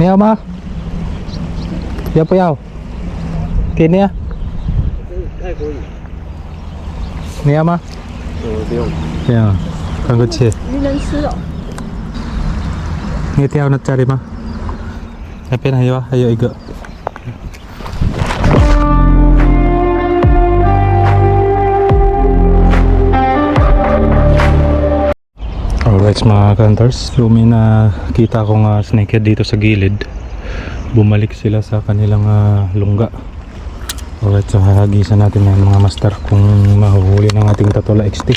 你要吗？要不要？给你啊。泰国语。你要吗？我不用。这样，看个切。鱼能吃哦。你挑那cari mah? Tapi ayo iga. Alright mga hunters, so may nakita akong snakehead dito sa gilid. Bumalik sila sa kanilang lungga. Alright, so hahagisan natin yan mga master kung mahuhuli ng ating Tatola XT.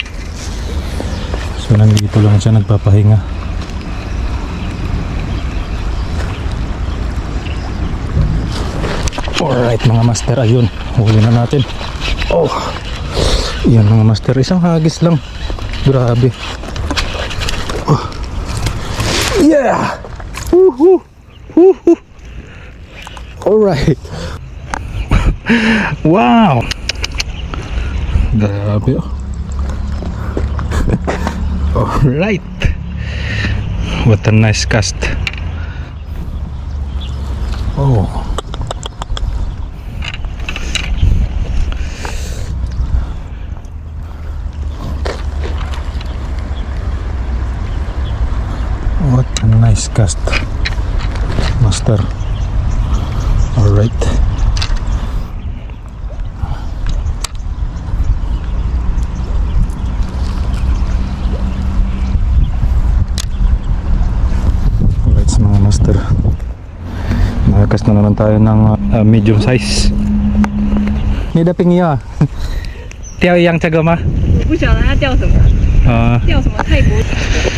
So nandito lang siya nagpapahinga. Alright mga master, ayun, huli na natin. Oh, yan mga master, isang hagis lang. Grabe. Oh. Yeah. Woohoo. Woohoo. Alright. Wow. Grabe. Alright. What a nice cast. Oh. What a nice cast, master. All right. Alright mga master, nakakas na naman tayo ng medium size. Ni daping iyo ah. 钓一样这个吗？我不晓得它钓什么，钓什么泰国？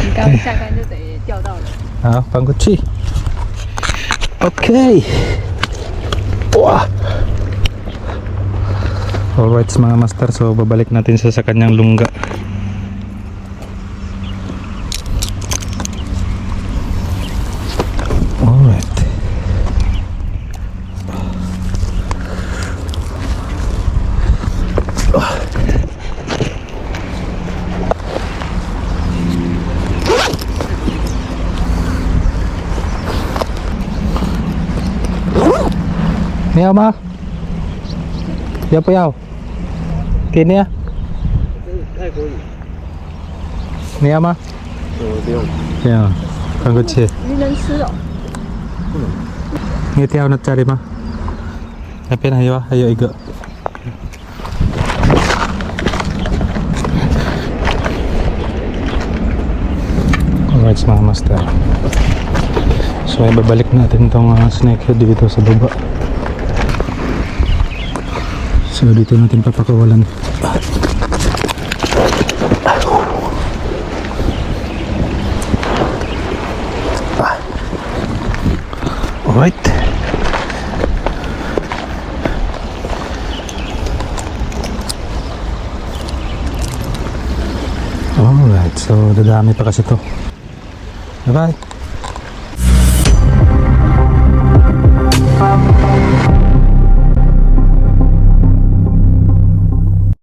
你刚下竿就等于钓到了。好，翻过去。Okay. Wah. Alright mga master, so babalik natin sa kanyang lungga. Alright. Ni要吗？要不要？给你啊。泰国语。你要吗？我不用。这样，看个切。鱼能吃哦。你挑那cari mah? Tapi ayo iga. Alright mga master, so ibabalik natin itong snakehead dito sa baba. So dito natin papakawalan. Alright. Alright, so dadami pa kasi to. Bye bye.